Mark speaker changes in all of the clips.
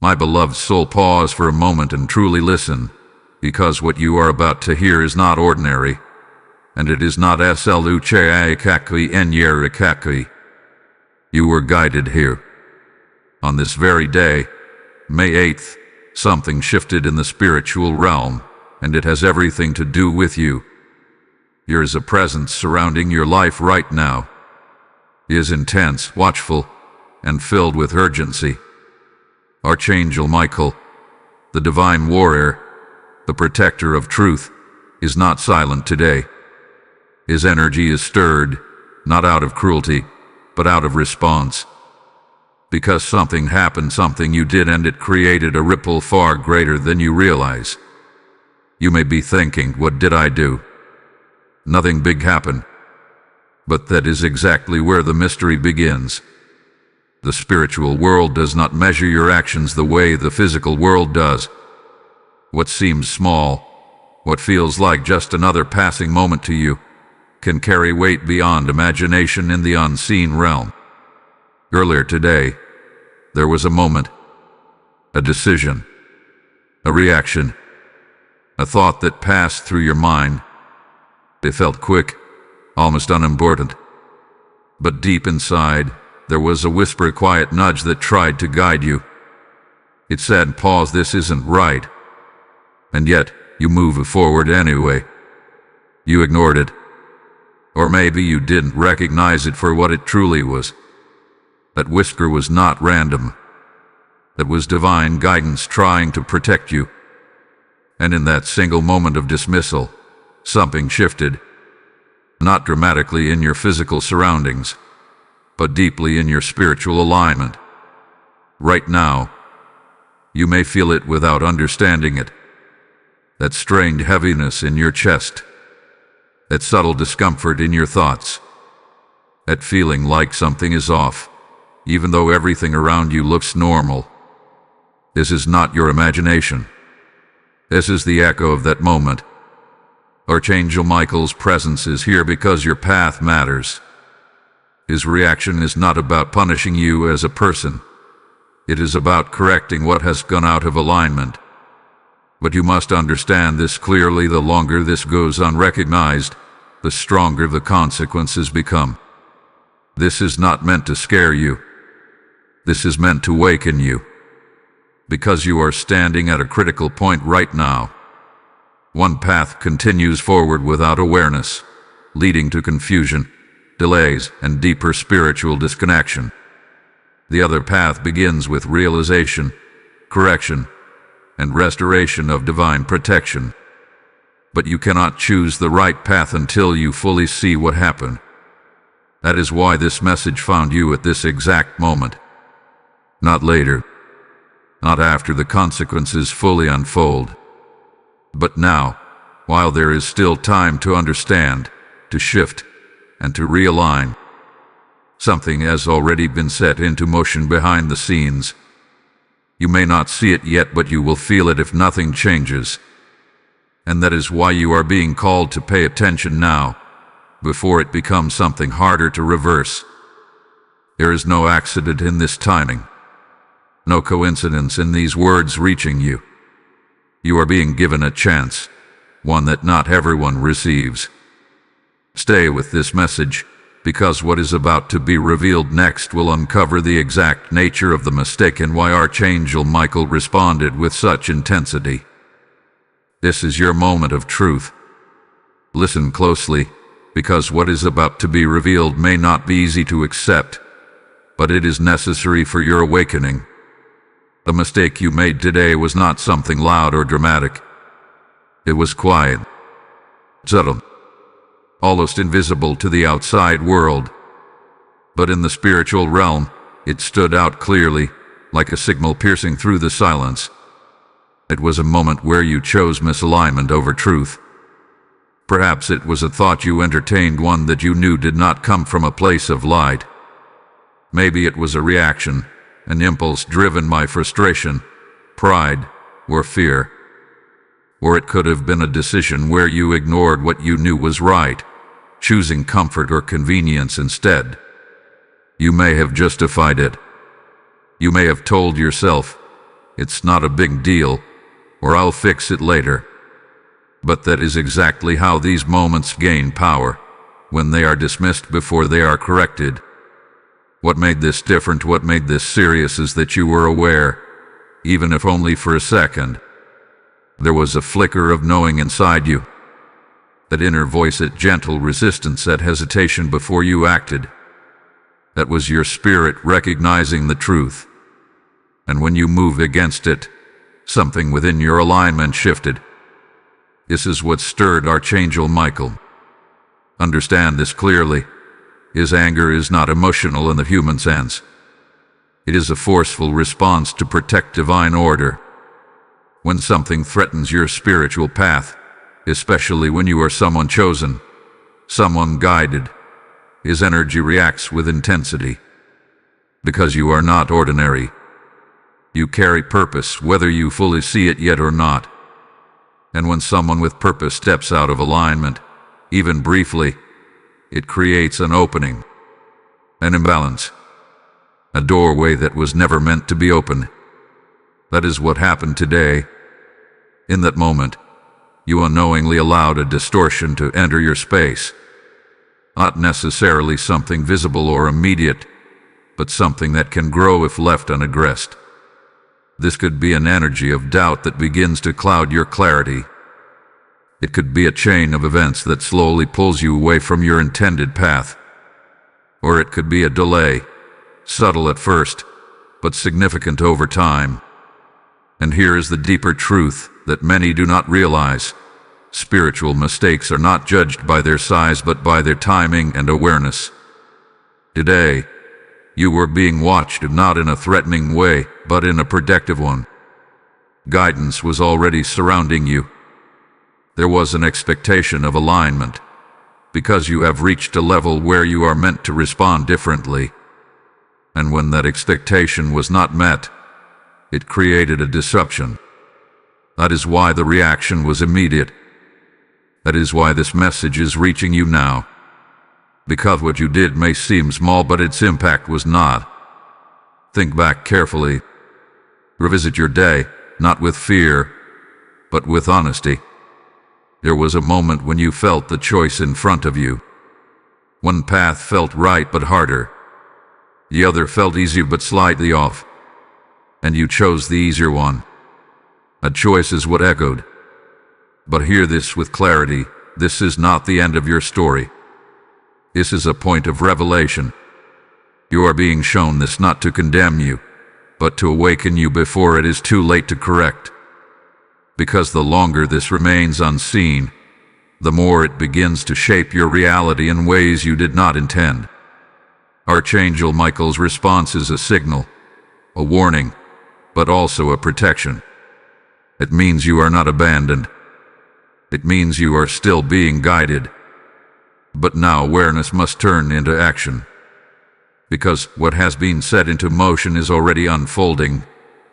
Speaker 1: My beloved soul, pause for a moment and truly listen, because what you are about to hear is not ordinary, and it is not sluchakaki. You were guided here. On this very day, May 8th, something shifted in the spiritual realm, and it has everything to do with you. There is a presence surrounding your life right now. It is intense, watchful, and filled with urgency. Archangel Michael, the divine warrior, the protector of truth, is not silent today. His energy is stirred, not out of cruelty, but out of response. Because something happened, something you did, and it created a ripple far greater than you realize. You may be thinking, what did I do? Nothing big happened. But that is exactly where the mystery begins. The spiritual world does not measure your actions the way the physical world does. What seems small, what feels like just another passing moment to you, can carry weight beyond imagination in the unseen realm. Earlier today, there was a moment, a decision, a reaction, a thought that passed through your mind. It felt quick, almost unimportant. But deep inside, there was a whisper, quiet nudge that tried to guide you. It said, pause, this isn't right. And yet, you moved forward anyway. You ignored it. Or maybe you didn't recognize it for what it truly was. That whisper was not random. That was divine guidance trying to protect you. And in that single moment of dismissal, something shifted. Not dramatically in your physical surroundings, but deeply in your spiritual alignment. Right now, you may feel it without understanding it. That strained heaviness in your chest. That subtle discomfort in your thoughts. That feeling like something is off, even though everything around you looks normal. This is not your imagination. This is the echo of that moment. Archangel Michael's presence is here because your path matters. His reaction is not about punishing you as a person. It is about correcting what has gone out of alignment. But you must understand this clearly. The longer this goes unrecognized, the stronger the consequences become. This is not meant to scare you. This is meant to awaken you. Because you are standing at a critical point right now. One path continues forward without awareness, leading to confusion, delays, and deeper spiritual disconnection. The other path begins with realization, correction, and restoration of divine protection. But you cannot choose the right path until you fully see what happened. That is why this message found you at this exact moment. Not later. Not after the consequences fully unfold. But now, while there is still time to understand, to shift, and to realign. Something has already been set into motion behind the scenes. You may not see it yet, but you will feel it if nothing changes. And that is why you are being called to pay attention now, before it becomes something harder to reverse. There is no accident in this timing. No coincidence in these words reaching you. You are being given a chance, one that not everyone receives. Stay with this message, because what is about to be revealed next will uncover the exact nature of the mistake and why Archangel Michael responded with such intensity. This is your moment of truth. Listen closely, because what is about to be revealed may not be easy to accept, but it is necessary for your awakening. The mistake you made today was not something loud or dramatic. It was quiet, subtle, almost invisible to the outside world. But in the spiritual realm, it stood out clearly, like a signal piercing through the silence. It was a moment where you chose misalignment over truth. Perhaps it was a thought you entertained, one that you knew did not come from a place of light. Maybe it was a reaction, an impulse driven by frustration, pride, or fear. Or it could have been a decision where you ignored what you knew was right, choosing comfort or convenience instead. You may have justified it. You may have told yourself, "It's not a big deal," or "I'll fix it later." But that is exactly how these moments gain power, when they are dismissed before they are corrected. What made this different, what made this serious, is that you were aware, even if only for a second. There was a flicker of knowing inside you. That inner voice, that gentle resistance, that hesitation before you acted. That was your spirit recognizing the truth. And when you moved against it, something within your alignment shifted. This is what stirred Archangel Michael. Understand this clearly. His anger is not emotional in the human sense. It is a forceful response to protect divine order. When something threatens your spiritual path, especially when you are someone chosen, someone guided, his energy reacts with intensity. Because you are not ordinary. You carry purpose, whether you fully see it yet or not. And when someone with purpose steps out of alignment, even briefly, it creates an opening, an imbalance, a doorway that was never meant to be open. That is what happened today. In that moment, you unknowingly allowed a distortion to enter your space. Not necessarily something visible or immediate, but something that can grow if left unaddressed. This could be an energy of doubt that begins to cloud your clarity. It could be a chain of events that slowly pulls you away from your intended path. Or it could be a delay, subtle at first, but significant over time. And here is the deeper truth that many do not realize. Spiritual mistakes are not judged by their size but by their timing and awareness. Today, you were being watched, not in a threatening way, but in a protective one. Guidance was already surrounding you. There was an expectation of alignment, because you have reached a level where you are meant to respond differently. And when that expectation was not met, it created a disruption. That is why the reaction was immediate. That is why this message is reaching you now. Because what you did may seem small, but its impact was not. Think back carefully. Revisit your day, not with fear, but with honesty. There was a moment when you felt the choice in front of you. One path felt right but harder. The other felt easier but slightly off. And you chose the easier one. A choice is what echoed. But hear this with clarity. This is not the end of your story. This is a point of revelation. You are being shown this not to condemn you, but to awaken you before it is too late to correct. Because the longer this remains unseen, the more it begins to shape your reality in ways you did not intend. Archangel Michael's response is a signal, a warning, but also a protection. It means you are not abandoned. It means you are still being guided. But now awareness must turn into action. Because what has been set into motion is already unfolding,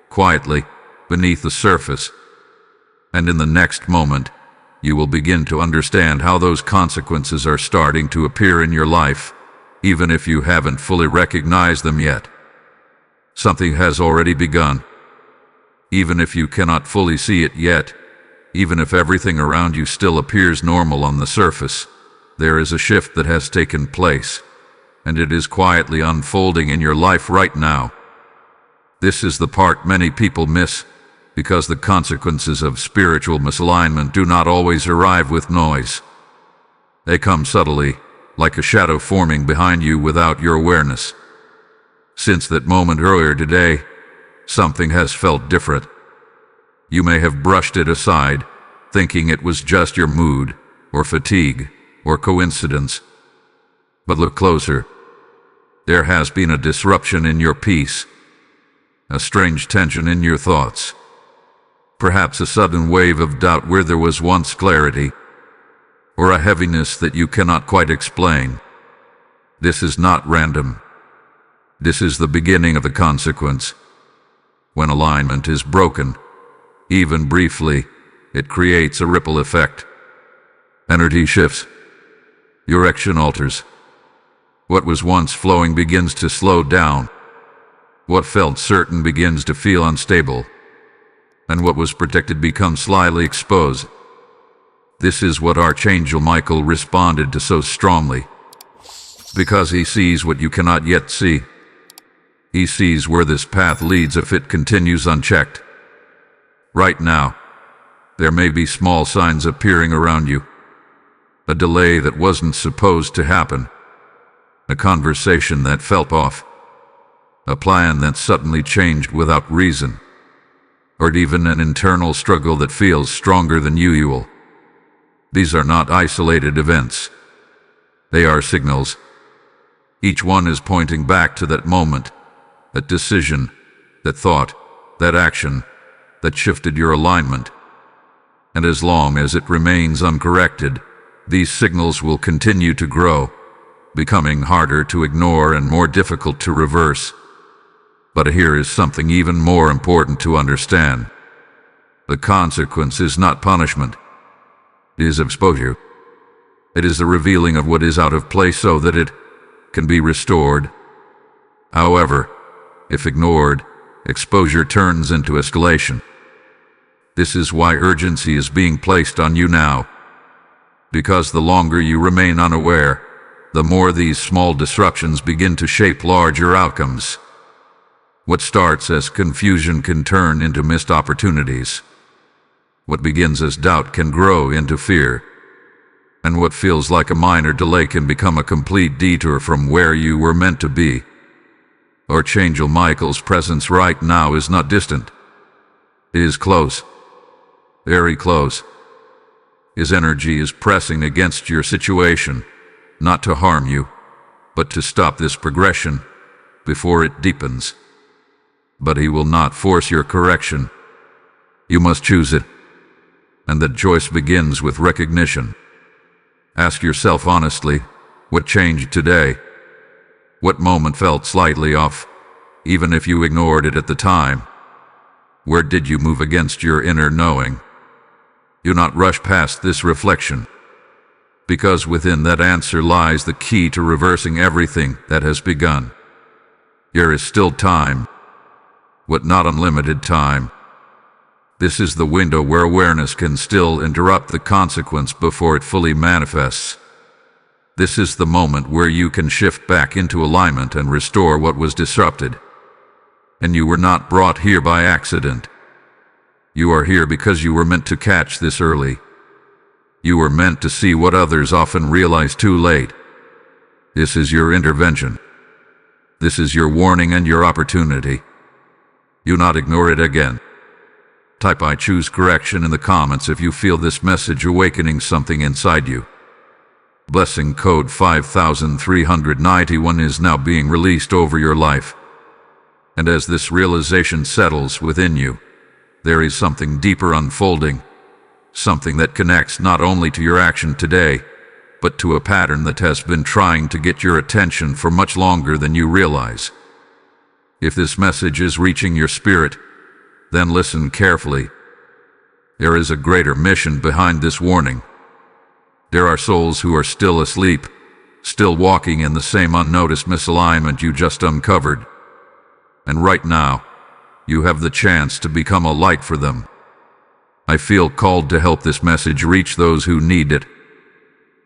Speaker 1: quietly, beneath the surface. And in the next moment, you will begin to understand how those consequences are starting to appear in your life, even if you haven't fully recognized them yet. Something has already begun. Even if you cannot fully see it yet, even if everything around you still appears normal on the surface, there is a shift that has taken place, and it is quietly unfolding in your life right now. This is the part many people miss, because the consequences of spiritual misalignment do not always arrive with noise. They come subtly, like a shadow forming behind you without your awareness. Since that moment earlier today, something has felt different. You may have brushed it aside, thinking it was just your mood, or fatigue, or coincidence. But look closer. There has been a disruption in your peace, a strange tension in your thoughts. Perhaps a sudden wave of doubt where there was once clarity, or a heaviness that you cannot quite explain. This is not random. This is the beginning of the consequence. When alignment is broken, even briefly, it creates a ripple effect. Energy shifts. Direction alters. What was once flowing begins to slow down. What felt certain begins to feel unstable. and what was protected becomes slyly exposed. This is what Archangel Michael responded to so strongly, because he sees what you cannot yet see. He sees where this path leads if it continues unchecked. Right now, there may be small signs appearing around you. A delay that wasn't supposed to happen. A conversation that fell off. A plan that suddenly changed without reason. Or even an internal struggle that feels stronger than usual. These are not isolated events. They are signals. Each one is pointing back to that moment, that decision, that thought, that action, that shifted your alignment. And as long as it remains uncorrected, these signals will continue to grow, becoming harder to ignore and more difficult to reverse. But here is something even more important to understand. The consequence is not punishment. It is exposure. It is the revealing of what is out of place so that it can be restored. However, if ignored, exposure turns into escalation. This is why urgency is being placed on you now. Because the longer you remain unaware, the more these small disruptions begin to shape larger outcomes. What starts as confusion can turn into missed opportunities. What begins as doubt can grow into fear. And what feels like a minor delay can become a complete detour from where you were meant to be. Archangel Michael's presence right now is not distant. It is close. Very close. His energy is pressing against your situation, not to harm you, but to stop this progression before it deepens. But he will not force your correction. You must choose it. And that choice begins with recognition. Ask yourself honestly, what changed today? What moment felt slightly off, even if you ignored it at the time? Where did you move against your inner knowing? Do not rush past this reflection, because within that answer lies the key to reversing everything that has begun. There is still time, but not unlimited time. This is the window where awareness can still interrupt the consequence before it fully manifests. This is the moment where you can shift back into alignment and restore what was disrupted. And you were not brought here by accident. You are here because you were meant to catch this early. You were meant to see what others often realize too late. This is your intervention. This is your warning and your opportunity. Do not ignore it again. Type "I choose correction" in the comments if you feel this message awakening something inside you. Blessing code 5391 is now being released over your life. And as this realization settles within you, there is something deeper unfolding, something that connects not only to your action today, but to a pattern that has been trying to get your attention for much longer than you realize. If this message is reaching your spirit, then listen carefully. There is a greater mission behind this warning. There are souls who are still asleep, still walking in the same unnoticed misalignment you just uncovered. And right now, you have the chance to become a light for them. I feel called to help this message reach those who need it.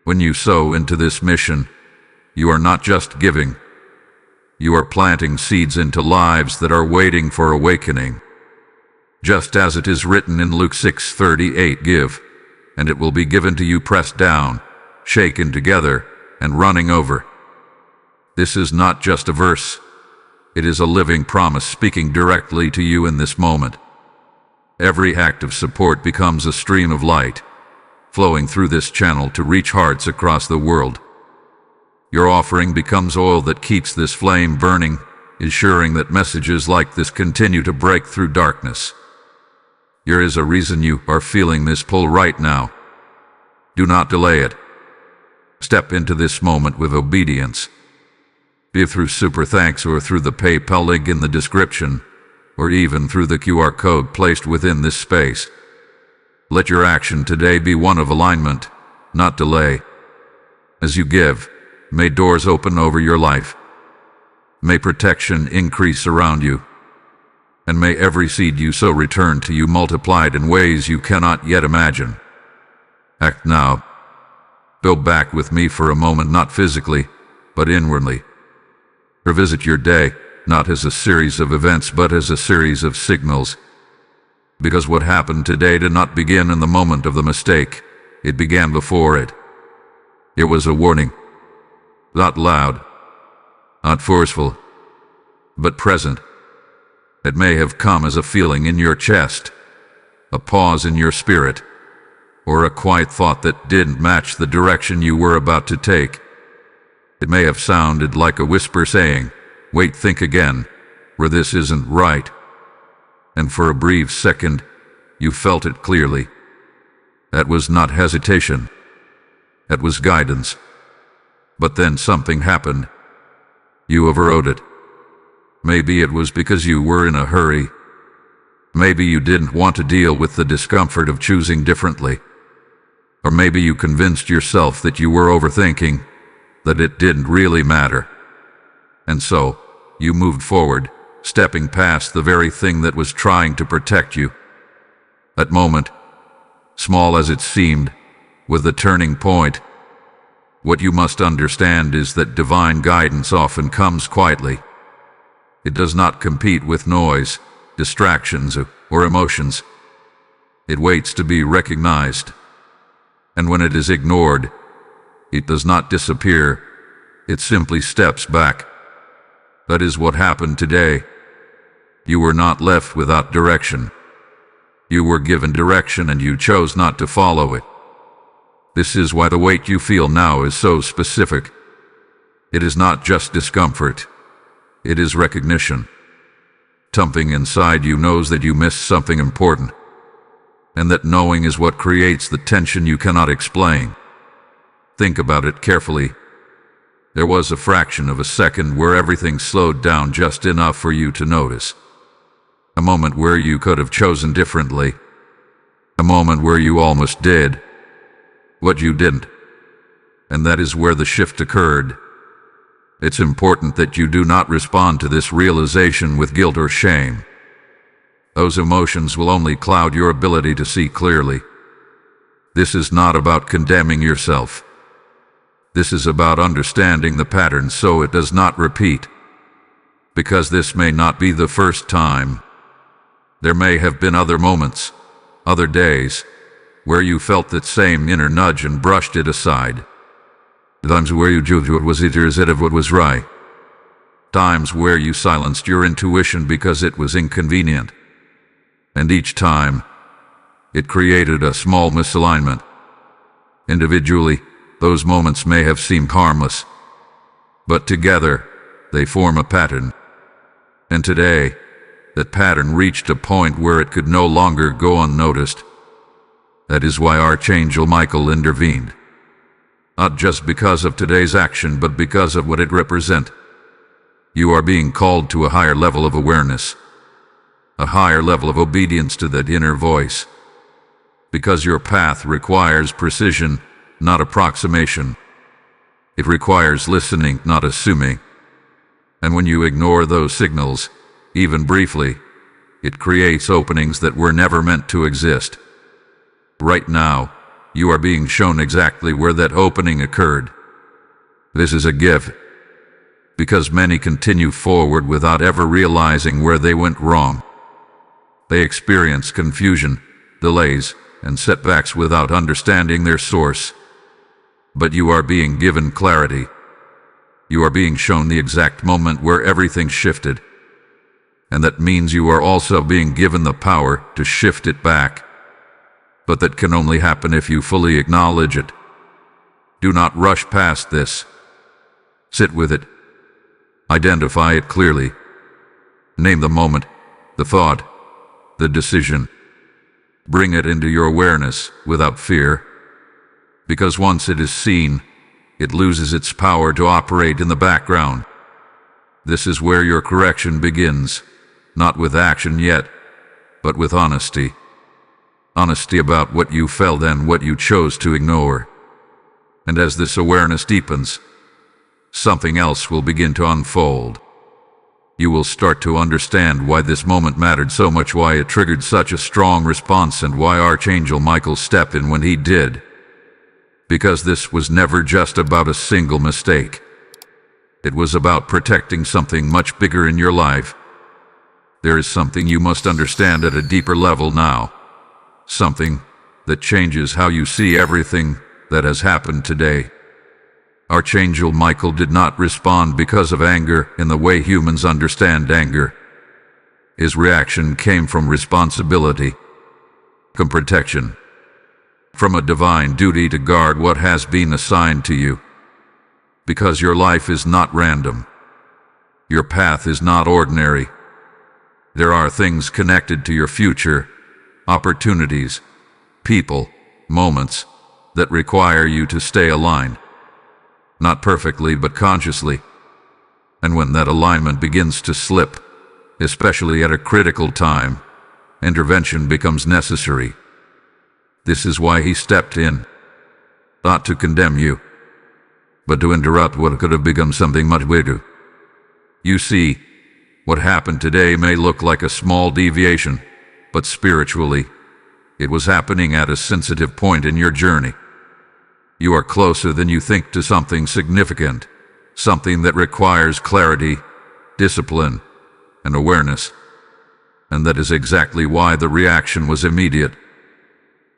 Speaker 1: When you sow into this mission, you are not just giving. You are planting seeds into lives that are waiting for awakening. Just as it is written in Luke 6:38, "Give, and it will be given to you, pressed down, shaken together, and running over." This is not just a verse. It is a living promise speaking directly to you in this moment. Every act of support becomes a stream of light, flowing through this channel to reach hearts across the world. Your offering becomes oil that keeps this flame burning, ensuring that messages like this continue to break through darkness. There is a reason you are feeling this pull right now. Do not delay it. Step into this moment with obedience. Be it through super thanks or through the PayPal link in the description, or even through the QR code placed within this space. Let your action today be one of alignment, not delay. As you give, may doors open over your life. May protection increase around you. And may every seed you sow return to you multiplied in ways you cannot yet imagine. Act now. Go back with me for a moment, not physically, but inwardly. Revisit your day, not as a series of events, but as a series of signals. Because what happened today did not begin in the moment of the mistake. It began before it. It was a warning. Not loud, not forceful, but present. It may have come as a feeling in your chest, a pause in your spirit, or a quiet thought that didn't match the direction you were about to take. It may have sounded like a whisper saying, "Wait, think again, or this isn't right." And for a brief second, you felt it clearly. That was not hesitation. That was guidance. But then something happened. You overrode it. Maybe it was because you were in a hurry. Maybe you didn't want to deal with the discomfort of choosing differently. Or maybe you convinced yourself that you were overthinking, that it didn't really matter. And so, you moved forward, stepping past the very thing that was trying to protect you. That moment, small as it seemed, was the turning point. What you must understand is that divine guidance often comes quietly. It does not compete with noise, distractions, or emotions. It waits to be recognized. And when it is ignored, it does not disappear. It simply steps back. That is what happened today. You were not left without direction. You were given direction and you chose not to follow it. This is why the weight you feel now is so specific. It is not just discomfort. It is recognition. Something inside you knows that you missed something important, and that knowing is what creates the tension you cannot explain. Think about it carefully. There was a fraction of a second where everything slowed down just enough for you to notice. A moment where you could have chosen differently. A moment where you almost did what you didn't. And that is where the shift occurred. It's important that you do not respond to this realization with guilt or shame. Those emotions will only cloud your ability to see clearly. This is not about condemning yourself. This is about understanding the pattern so it does not repeat. Because this may not be the first time. There may have been other moments, other days, where you felt that same inner nudge and brushed it aside. Times where you judged what was either instead of what was right. Times where you silenced your intuition because it was inconvenient. And each time, it created a small misalignment. Individually, those moments may have seemed harmless, but together, they form a pattern. And today, that pattern reached a point where it could no longer go unnoticed. That is why Archangel Michael intervened. Not just because of today's action, but because of what it represents. You are being called to a higher level of awareness, a higher level of obedience to that inner voice. Because your path requires precision, not approximation. It requires listening, not assuming. And when you ignore those signals, even briefly, it creates openings that were never meant to exist. Right now, you are being shown exactly where that opening occurred. This is a gift, because many continue forward without ever realizing where they went wrong. They experience confusion, delays, and setbacks without understanding their source. But you are being given clarity. You are being shown the exact moment where everything shifted. And that means you are also being given the power to shift it back. But that can only happen if you fully acknowledge it. Do not rush past this. Sit with it. Identify it clearly. Name the moment, the thought, the decision. Bring it into your awareness without fear. Because once it is seen, it loses its power to operate in the background. This is where your correction begins, not with action yet, but with honesty. Honesty about what you felt and what you chose to ignore. And as this awareness deepens, something else will begin to unfold. You will start to understand why this moment mattered so much, why it triggered such a strong response, and why Archangel Michael stepped in when he did. Because this was never just about a single mistake. It was about protecting something much bigger in your life. There is something you must understand at a deeper level now. Something that changes how you see everything that has happened today. Archangel Michael did not respond because of anger in the way humans understand anger. His reaction came from responsibility, from protection, from a divine duty to guard what has been assigned to you. Because your life is not random. Your path is not ordinary. There are things connected to your future, opportunities, people, moments, that require you to stay aligned. Not perfectly, but consciously. And when that alignment begins to slip, especially at a critical time, intervention becomes necessary. This is why he stepped in. Not to condemn you, but to interrupt what could have become something much bigger. You see, what happened today may look like a small deviation, but spiritually, it was happening at a sensitive point in your journey. You are closer than you think to something significant, something that requires clarity, discipline, and awareness. And that is exactly why the reaction was immediate.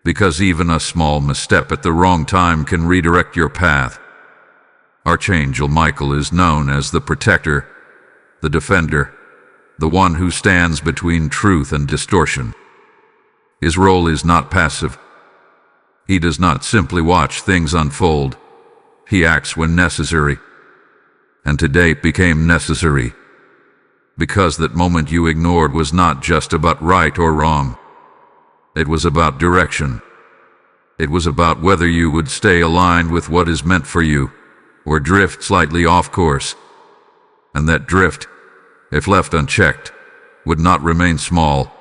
Speaker 1: Because even a small misstep at the wrong time can redirect your path. Archangel Michael is known as the protector, the defender, the one who stands between truth and distortion. His role is not passive. He does not simply watch things unfold. He acts when necessary. And today it became necessary. Because that moment you ignored was not just about right or wrong. It was about direction. It was about whether you would stay aligned with what is meant for you, or drift slightly off course. And that drift, if left unchecked, would not remain small.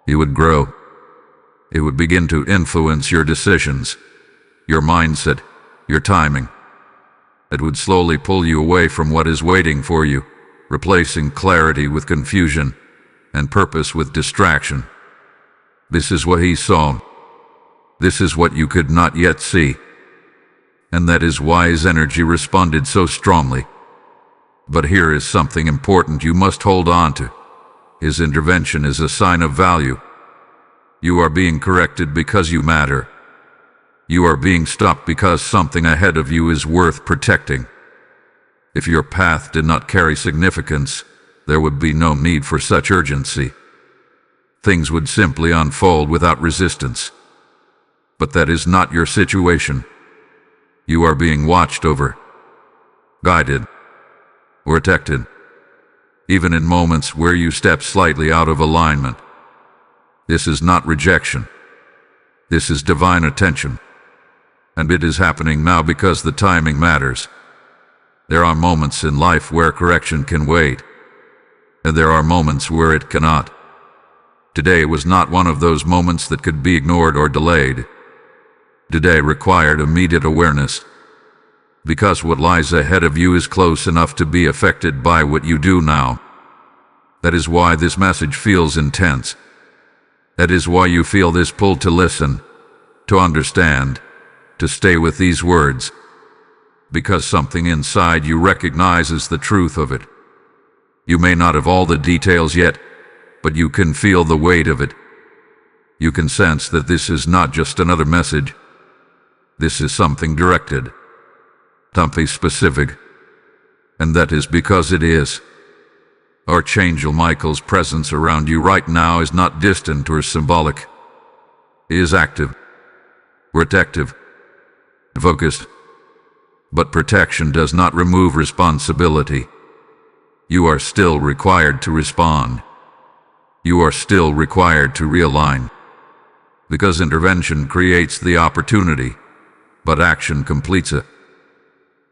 Speaker 1: It would grow. It would begin to influence your decisions, your mindset, your timing. It would slowly pull you away from what is waiting for you, replacing clarity with confusion and purpose with distraction. This is what he saw. This is what you could not yet see. And that is why his energy responded so strongly. But here is something important you must hold on to. His intervention is a sign of value. You are being corrected because you matter. You are being stopped because something ahead of you is worth protecting. If your path did not carry significance, there would be no need for such urgency. Things would simply unfold without resistance. But that is not your situation. You are being watched over, guided, protected, even in moments where you step slightly out of alignment. This is not rejection. This is divine attention. And it is happening now because the timing matters. There are moments in life where correction can wait, and there are moments where it cannot. Today was not one of those moments that could be ignored or delayed. Today required immediate awareness. Because what lies ahead of you is close enough to be affected by what you do now. That is why this message feels intense. That is why you feel this pull to listen, to understand, to stay with these words. Because something inside you recognizes the truth of it. You may not have all the details yet, but you can feel the weight of it. You can sense that this is not just another message. This is something directed, something specific. And that is because it is. Archangel Michael's presence around you right now is not distant or symbolic. He is active, protective, focused. But protection does not remove responsibility. You are still required to respond. You are still required to realign. Because intervention creates the opportunity, but action completes it.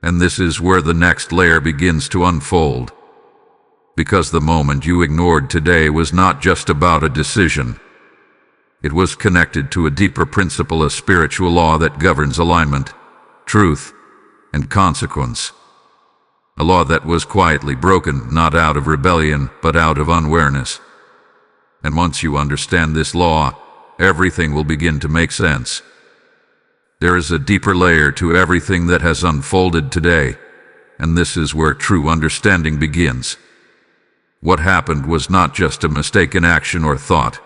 Speaker 1: And this is where the next layer begins to unfold. Because the moment you ignored today was not just about a decision. It was connected to a deeper principle, a spiritual law that governs alignment, truth, and consequence. A law that was quietly broken, not out of rebellion, but out of unawareness. And once you understand this law, everything will begin to make sense. There is a deeper layer to everything that has unfolded today, and this is where true understanding begins. What happened was not just a mistaken action or thought.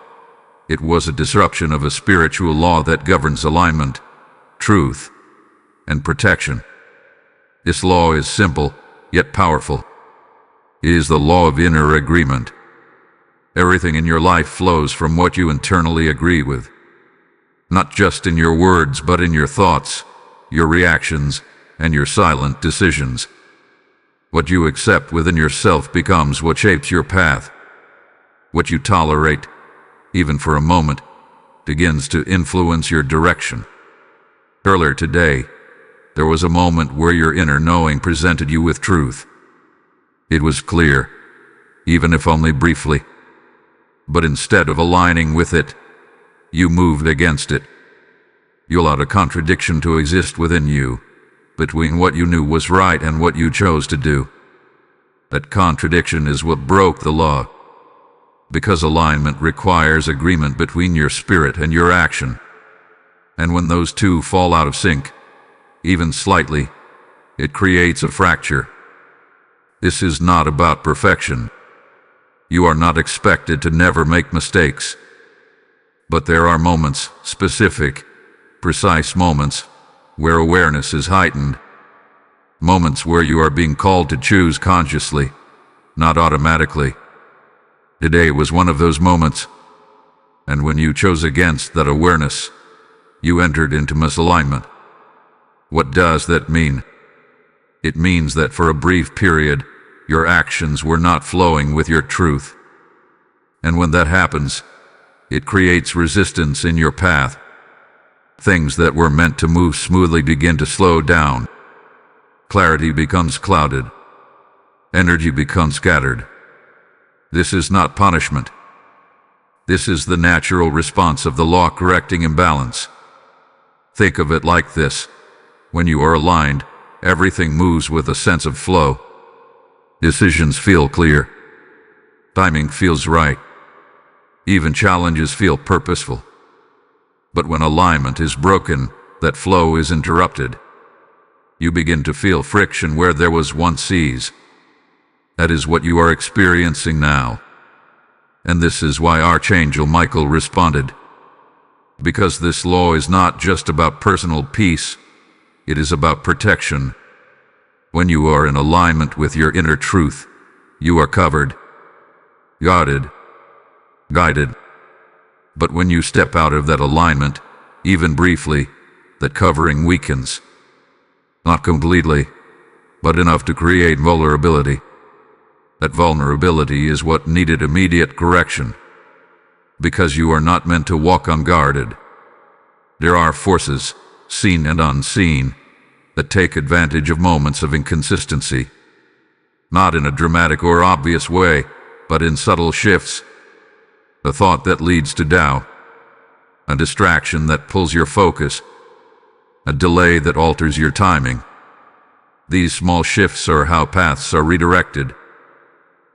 Speaker 1: It was a disruption of a spiritual law that governs alignment, truth, and protection. This law is simple, yet powerful. It is the law of inner agreement. Everything in your life flows from what you internally agree with. Not just in your words, but in your thoughts, your reactions, and your silent decisions. What you accept within yourself becomes what shapes your path. What you tolerate, even for a moment, begins to influence your direction. Earlier today, there was a moment where your inner knowing presented you with truth. It was clear, even if only briefly. But instead of aligning with it, you moved against it. You allowed a contradiction to exist within you, between what you knew was right and what you chose to do. That contradiction is what broke the law, because alignment requires agreement between your spirit and your action. And when those two fall out of sync, even slightly, it creates a fracture. This is not about perfection. You are not expected to never make mistakes. But there are moments, specific, precise moments, where awareness is heightened. Moments where you are being called to choose consciously, not automatically. Today was one of those moments. And when you chose against that awareness, you entered into misalignment. What does that mean? It means that for a brief period, your actions were not flowing with your truth. And when that happens, it creates resistance in your path. Things that were meant to move smoothly begin to slow down. Clarity becomes clouded. Energy becomes scattered. This is not punishment. This is the natural response of the law correcting imbalance. Think of it like this. When you are aligned, everything moves with a sense of flow. Decisions feel clear. Timing feels right. Even challenges feel purposeful. But when alignment is broken, that flow is interrupted. You begin to feel friction where there was once ease. That is what you are experiencing now. And this is why Archangel Michael responded. Because this law is not just about personal peace, it is about protection. When you are in alignment with your inner truth, you are covered, guarded, guided. But when you step out of that alignment, even briefly, that covering weakens. Not completely, but enough to create vulnerability. That vulnerability is what needed immediate correction. Because you are not meant to walk unguarded. There are forces, seen and unseen, that take advantage of moments of inconsistency. Not in a dramatic or obvious way, but in subtle shifts. A thought that leads to doubt. A distraction that pulls your focus. A delay that alters your timing. These small shifts are how paths are redirected.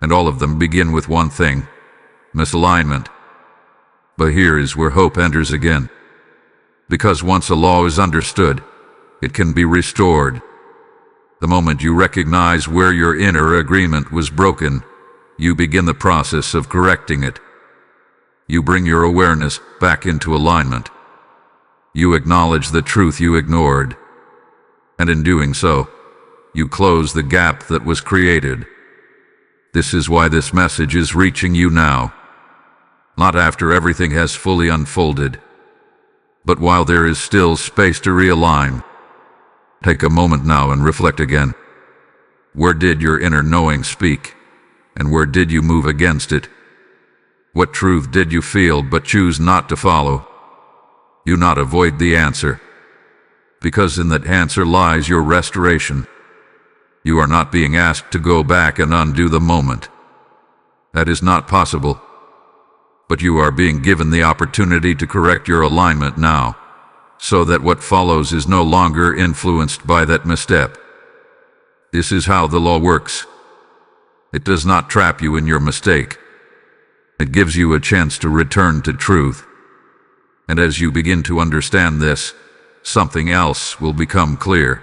Speaker 1: And all of them begin with one thing: misalignment. But here is where hope enters again. Because once a law is understood, it can be restored. The moment you recognize where your inner agreement was broken, you begin the process of correcting it. You bring your awareness back into alignment. You acknowledge the truth you ignored. And in doing so, you close the gap that was created. This is why this message is reaching you now. Not after everything has fully unfolded, but while there is still space to realign. Take a moment now and reflect again. Where did your inner knowing speak? And where did you move against it? What truth did you feel but choose not to follow? Do not avoid the answer, because in that answer lies your restoration. You are not being asked to go back and undo the moment. That is not possible. But you are being given the opportunity to correct your alignment now, so that what follows is no longer influenced by that misstep. This is how the law works. It does not trap you in your mistake. It gives you a chance to return to truth. And as you begin to understand this, something else will become clear.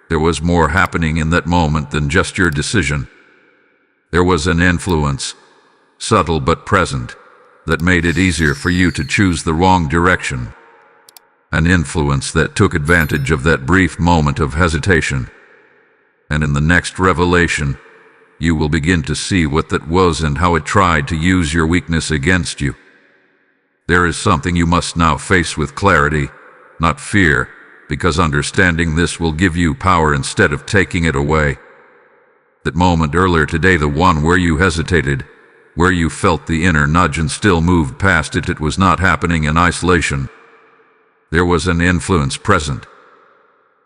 Speaker 1: There was more happening in that moment than just your decision. There was an influence, subtle but present, that made it easier for you to choose the wrong direction. An influence that took advantage of that brief moment of hesitation. And in the next revelation, you will begin to see what that was and how it tried to use your weakness against you. There is something you must now face with clarity, not fear, because understanding this will give you power instead of taking it away. That moment earlier today, the one where you hesitated, where you felt the inner nudge and still moved past it, it was not happening in isolation. There was an influence present.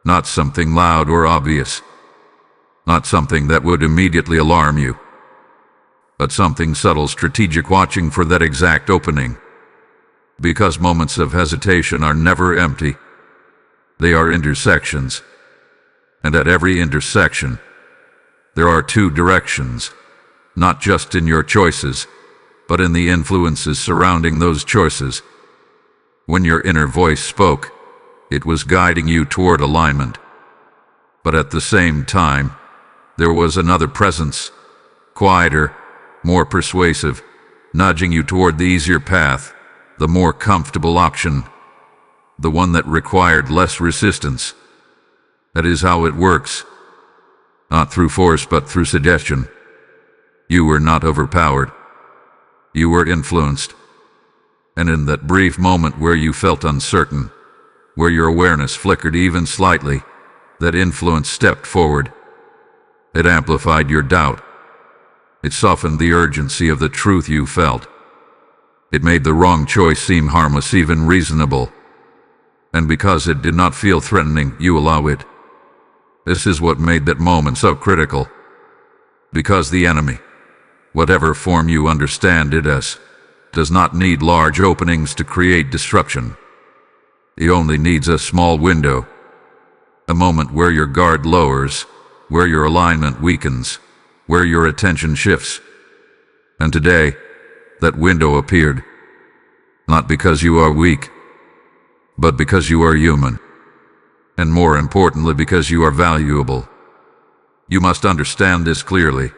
Speaker 1: Not something loud or obvious. Not something that would immediately alarm you. But something subtle, strategic, watching for that exact opening. Because moments of hesitation are never empty. They are intersections. And at every intersection, there are two directions, not just in your choices, but in the influences surrounding those choices. When your inner voice spoke, it was guiding you toward alignment. But at the same time, there was another presence, quieter, more persuasive, nudging you toward the easier path, the more comfortable option, the one that required less resistance. That is how it works. Not through force, but through suggestion. You were not overpowered. You were influenced. And in that brief moment where you felt uncertain, where your awareness flickered even slightly, that influence stepped forward. It amplified your doubt. It softened the urgency of the truth you felt. It made the wrong choice seem harmless, even reasonable. And because it did not feel threatening, you allow it. This is what made that moment so critical. Because the enemy, whatever form you understand it as, does not need large openings to create disruption. He only needs a small window. A moment where your guard lowers, where your alignment weakens, where your attention shifts. And today, that window appeared. Not because you are weak, but because you are human. And more importantly, because you are valuable. You must understand this clearly.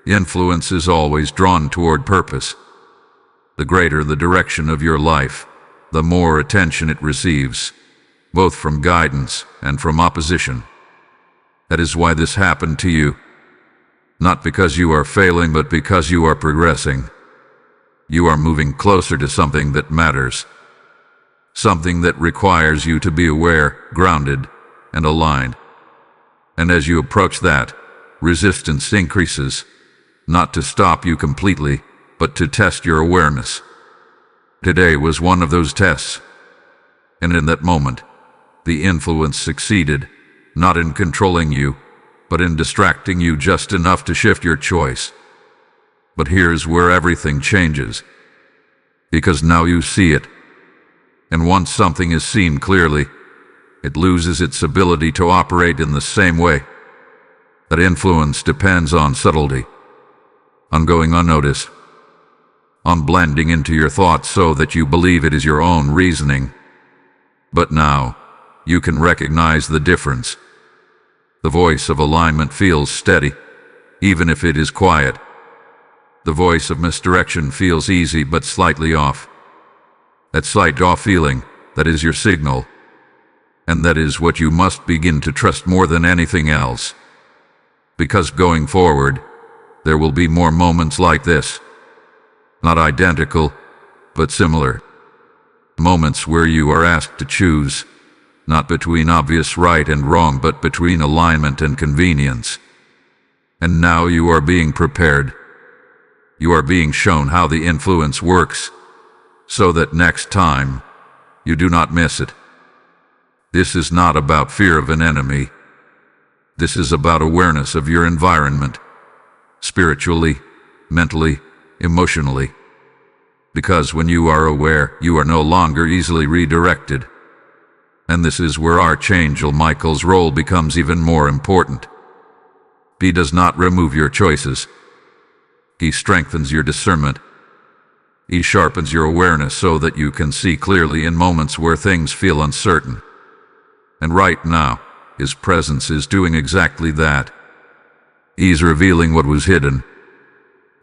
Speaker 1: Influence is always drawn toward purpose. The greater the direction of your life, the more attention it receives, both from guidance and from opposition. That is why this happened to you. Not because you are failing, but because you are progressing. You are moving closer to something that matters. Something that requires you to be aware, grounded, and aligned. And as you approach that, resistance increases, not to stop you completely, but to test your awareness. Today was one of those tests. And in that moment, the influence succeeded, not in controlling you, but in distracting you just enough to shift your choice. But here's where everything changes. Because now you see it. And once something is seen clearly, it loses its ability to operate in the same way. That influence depends on subtlety, on going unnoticed, on blending into your thoughts so that you believe it is your own reasoning. But now, you can recognize the difference. The voice of alignment feels steady, even if it is quiet. The voice of misdirection feels easy but slightly off. That slight off feeling, that is your signal. And that is what you must begin to trust more than anything else. Because going forward, there will be more moments like this. Not identical, but similar. Moments where you are asked to choose, not between obvious right and wrong, but between alignment and convenience. And now you are being prepared. You are being shown how the influence works, so that next time, you do not miss it. This is not about fear of an enemy. This is about awareness of your environment, spiritually, mentally, emotionally. Because when you are aware, you are no longer easily redirected. And this is where Archangel Michael's role becomes even more important. He does not remove your choices. He strengthens your discernment. He sharpens your awareness so that you can see clearly in moments where things feel uncertain. And right now, His presence is doing exactly that. He's revealing what was hidden,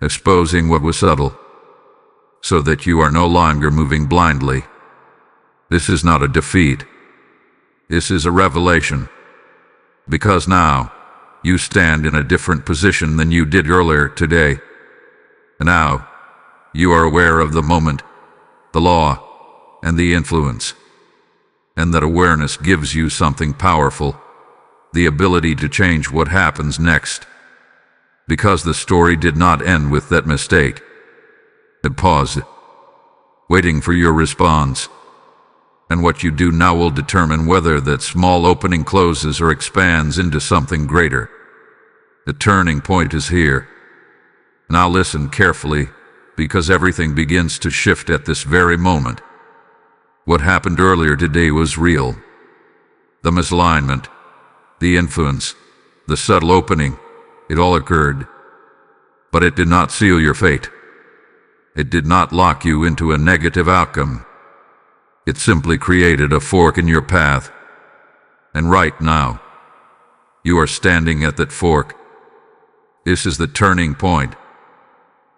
Speaker 1: exposing what was subtle, so that you are no longer moving blindly. This is not a defeat. This is a revelation. Because now, you stand in a different position than you did earlier today. And now, you are aware of the moment, the law, and the influence. And that awareness gives you something powerful, the ability to change what happens next. Because the story did not end with that mistake. It paused, waiting for your response. And what you do now will determine whether that small opening closes or expands into something greater. The turning point is here. Now listen carefully, because everything begins to shift at this very moment. What happened earlier today was real. The misalignment, the influence, the subtle opening, it all occurred. But it did not seal your fate. It did not lock you into a negative outcome. It simply created a fork in your path. And right now, you are standing at that fork. This is the turning point.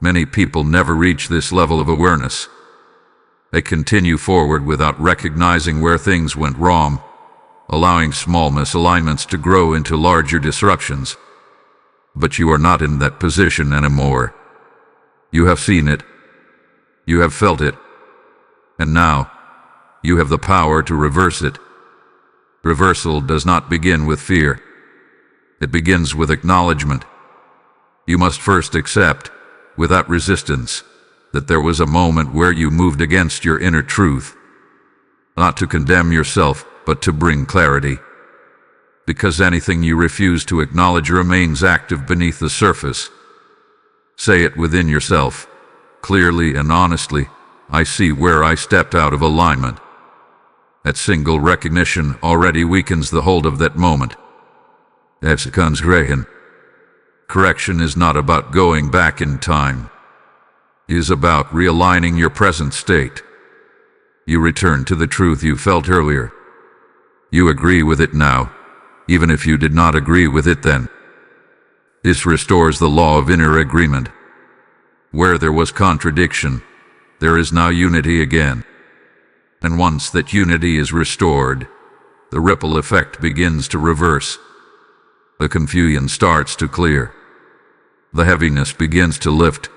Speaker 1: Many people never reach this level of awareness. They continue forward without recognizing where things went wrong, allowing small misalignments to grow into larger disruptions. But you are not in that position anymore. You have seen it. You have felt it. And now, you have the power to reverse it. Reversal does not begin with fear. It begins with acknowledgement. You must first accept, without resistance, that there was a moment where you moved against your inner truth. Not to condemn yourself, but to bring clarity. Because anything you refuse to acknowledge remains active beneath the surface. Say it within yourself, clearly and honestly, I see where I stepped out of alignment. That single recognition already weakens the hold of that moment. Correction is not about going back in time. It is about realigning your present state. You return to the truth you felt earlier. You agree with it now, even if you did not agree with it then. This restores the law of inner agreement. Where there was contradiction, there is now unity again. And once that unity is restored, the ripple effect begins to reverse. The confusion starts to clear. The heaviness begins to lift.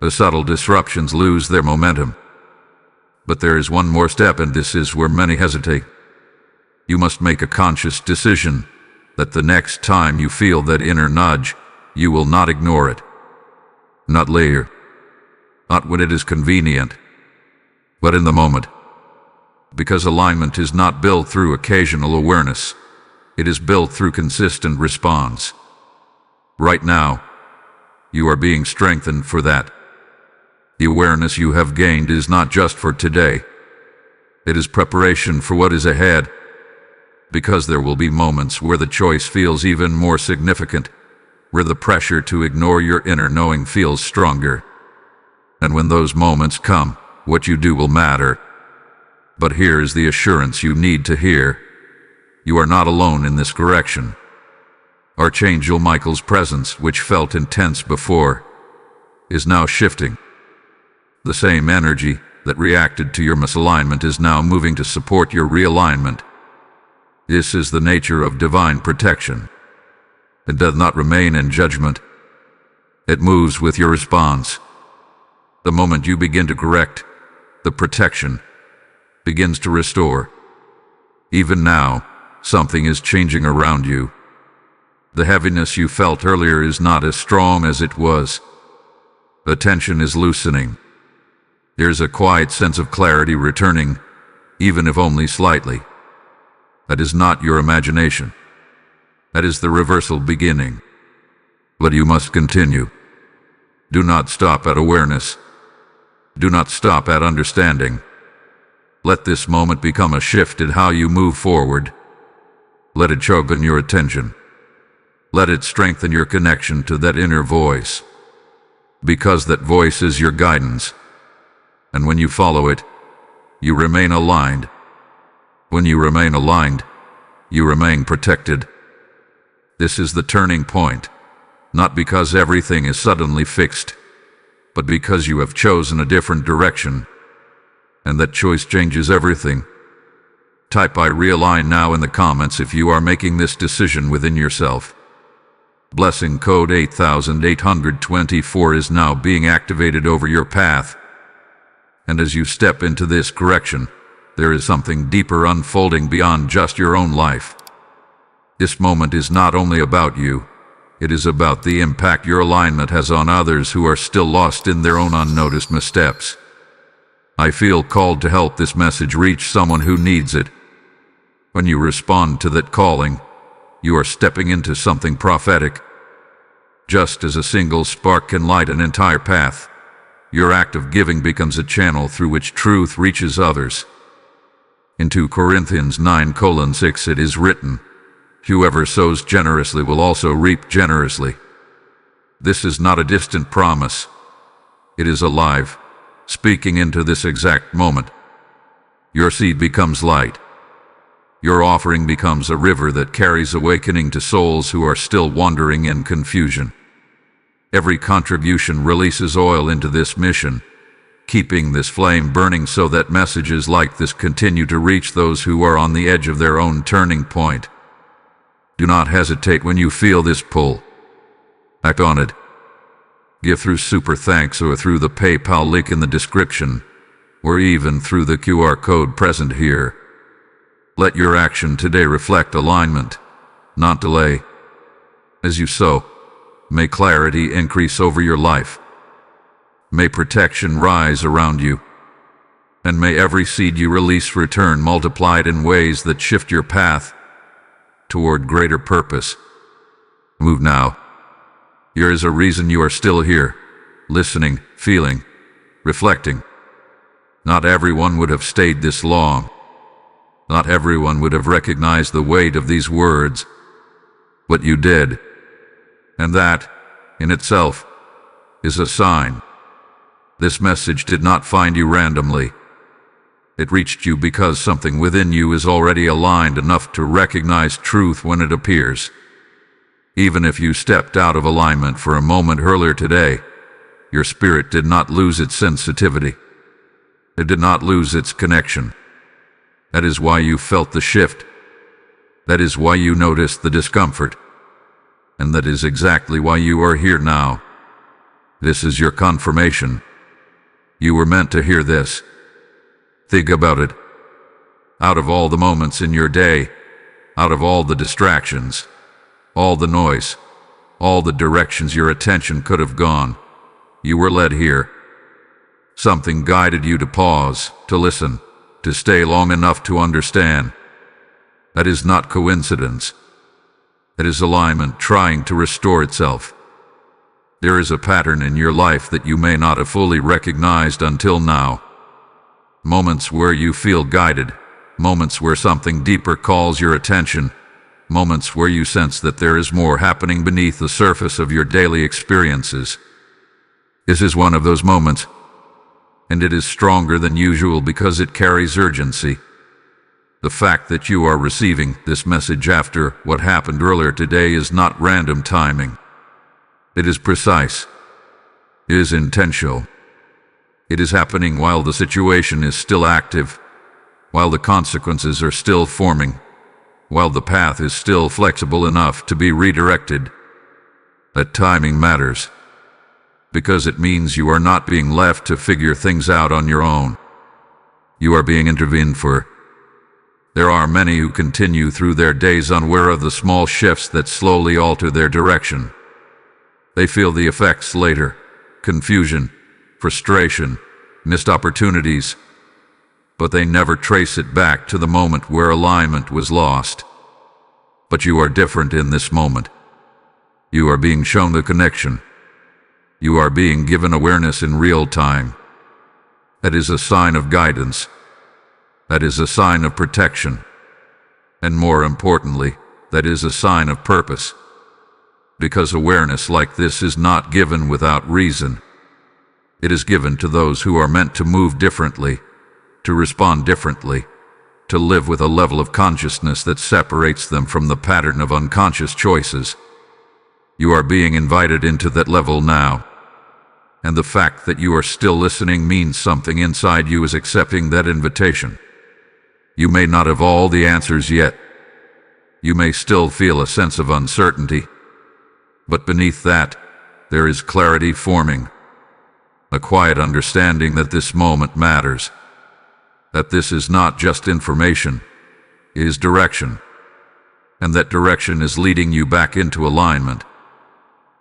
Speaker 1: The subtle disruptions lose their momentum. But there is one more step, and this is where many hesitate. You must make a conscious decision that the next time you feel that inner nudge, you will not ignore it. Not later. Not when it is convenient. But in the moment. Because alignment is not built through occasional awareness. It is built through consistent response. Right now, you are being strengthened for that. The awareness you have gained is not just for today. It is preparation for what is ahead. Because there will be moments where the choice feels even more significant, where the pressure to ignore your inner knowing feels stronger. And when those moments come, what you do will matter. But here is the assurance you need to hear. You are not alone in this correction. Archangel Michael's presence, which felt intense before, is now shifting. The same energy that reacted to your misalignment is now moving to support your realignment. This is the nature of divine protection. It does not remain in judgment. It moves with your response. The moment you begin to correct, the protection begins to restore. Even now, something is changing around you. The heaviness you felt earlier is not as strong as it was. The tension is loosening. There's a quiet sense of clarity returning, even if only slightly. That is not your imagination. That is the reversal beginning. But you must continue. Do not stop at awareness. Do not stop at understanding. Let this moment become a shift in how you move forward. Let it choke on your attention. Let it strengthen your connection to that inner voice, because that voice is your guidance. And when you follow it, you remain aligned. When you remain aligned, you remain protected. This is the turning point, not because everything is suddenly fixed, but because you have chosen a different direction, and that choice changes everything. Type "I realign" now in the comments if you are making this decision within yourself. Blessing code 8824 is now being activated over your path. And as you step into this correction, there is something deeper unfolding beyond just your own life. This moment is not only about you, it is about the impact your alignment has on others who are still lost in their own unnoticed missteps. I feel called to help this message reach someone who needs it. When you respond to that calling, you are stepping into something prophetic. Just as a single spark can light an entire path, your act of giving becomes a channel through which truth reaches others. In 2 Corinthians 9:6 it is written, "Whoever sows generously will also reap generously." This is not a distant promise. It is alive, speaking into this exact moment. Your seed becomes light. Your offering becomes a river that carries awakening to souls who are still wandering in confusion. Every contribution releases oil into this mission, keeping this flame burning so that messages like this continue to reach those who are on the edge of their own turning point. Do not hesitate when you feel this pull. Act on it. Give through Super Thanks or through the PayPal link in the description, or even through the QR code present here. Let your action today reflect alignment, not delay. As you sow, may clarity increase over your life. May protection rise around you. And may every seed you release return multiplied in ways that shift your path toward greater purpose. Move now. There is a reason you are still here, listening, feeling, reflecting. Not everyone would have stayed this long. Not everyone would have recognized the weight of these words, but you did. And that, in itself, is a sign. This message did not find you randomly. It reached you because something within you is already aligned enough to recognize truth when it appears. Even if you stepped out of alignment for a moment earlier today, your spirit did not lose its sensitivity. It did not lose its connection. That is why you felt the shift. That is why you noticed the discomfort. And that is exactly why you are here now. This is your confirmation. You were meant to hear this. Think about it. Out of all the moments in your day, out of all the distractions, all the noise, all the directions your attention could have gone, you were led here. Something guided you to pause, to listen, to stay long enough to understand. That is not coincidence. That is alignment trying to restore itself. There is a pattern in your life that you may not have fully recognized until now. Moments where you feel guided, moments where something deeper calls your attention, moments where you sense that there is more happening beneath the surface of your daily experiences. This is one of those moments, and it is stronger than usual because it carries urgency. The fact that you are receiving this message after what happened earlier today is not random timing. It is precise. It is intentional. It is happening while the situation is still active, while the consequences are still forming, while the path is still flexible enough to be redirected. That timing matters, because it means you are not being left to figure things out on your own. You are being intervened for. There are many who continue through their days unaware of the small shifts that slowly alter their direction. They feel the effects later: confusion, frustration, missed opportunities. But they never trace it back to the moment where alignment was lost. But you are different in this moment. You are being shown the connection. You are being given awareness in real time. That is a sign of guidance. That is a sign of protection. And more importantly, that is a sign of purpose. because awareness like this is not given without reason. It is given to those who are meant to move differently, to respond differently, to live with a level of consciousness that separates them from the pattern of unconscious choices. You are being invited into that level now. And the fact that you are still listening means something inside you is accepting that invitation. You may not have all the answers yet. You may still feel a sense of uncertainty. But beneath that, there is clarity forming. A quiet understanding that this moment matters. That this is not just information, it is direction. And that direction is leading you back into alignment.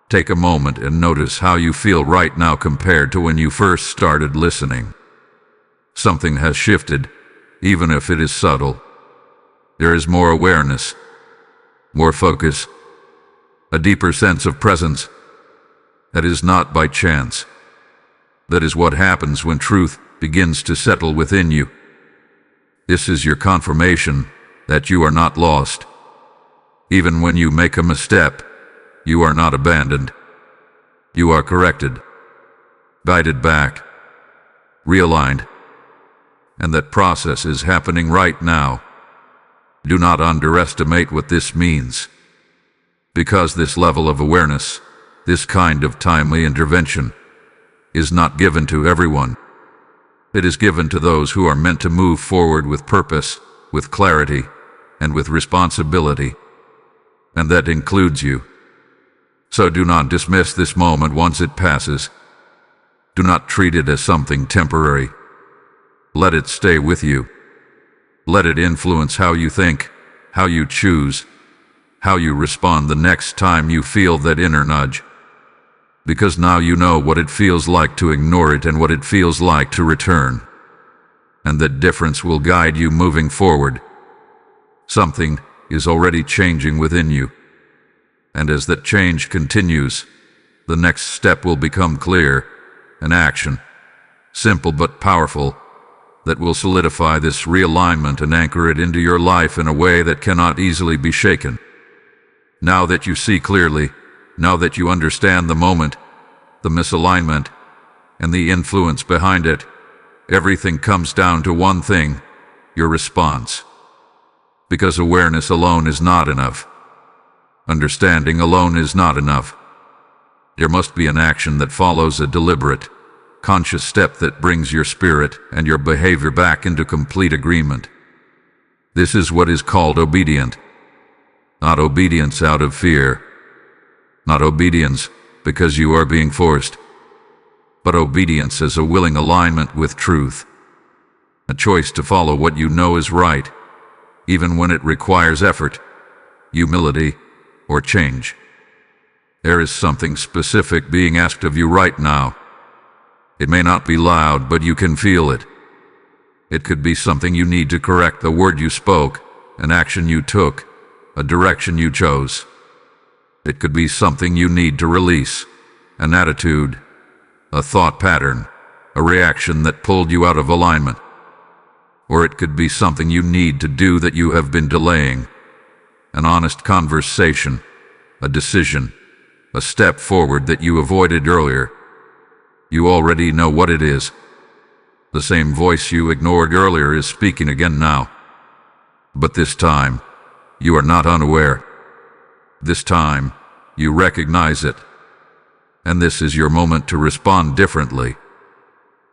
Speaker 1: Take a moment and notice how you feel right now compared to when you first started listening. Something has shifted, even if it is subtle. There is more awareness, more focus, a deeper sense of presence. That is not by chance. That is what happens when truth begins to settle within you. This is your confirmation that you are not lost. Even when you make a misstep, you are not abandoned. You are corrected, guided back, realigned. And that process is happening right now. Do not underestimate what this means. Because this level of awareness, this kind of timely intervention, is not given to everyone. It is given to those who are meant to move forward with purpose, with clarity, and with responsibility. And that includes you. So do not dismiss this moment once it passes. Do not treat it as something temporary. Let it stay with you. Let it influence how you think, how you choose, how you respond the next time you feel that inner nudge. Because now you know what it feels like to ignore it and what it feels like to return. And that difference will guide you moving forward. Something is already changing within you. And as that change continues, the next step will become clear, an action, simple but powerful, that will solidify this realignment and anchor it into your life in a way that cannot easily be shaken. Now that you see clearly, now that you understand the moment, the misalignment, and the influence behind it, everything comes down to one thing: your response. Because awareness alone is not enough. Understanding alone is not enough. There must be an action that follows, a deliberate, conscious step that brings your spirit and your behavior back into complete agreement. This is what is called obedient. Not obedience out of fear. Not obedience because you are being forced. But obedience as a willing alignment with truth. A choice to follow what you know is right, even when it requires effort, humility, or change. There is something specific being asked of you right now. It may not be loud, but you can feel it. It could be something you need to correct, the word you spoke, an action you took, a direction you chose. It could be something you need to release, an attitude, a thought pattern, a reaction that pulled you out of alignment. Or it could be something you need to do that you have been delaying, an honest conversation, a decision, a step forward that you avoided earlier. You already know what it is. The same voice you ignored earlier is speaking again now. But this time, you are not unaware. This time, you recognize it. And this is your moment to respond differently.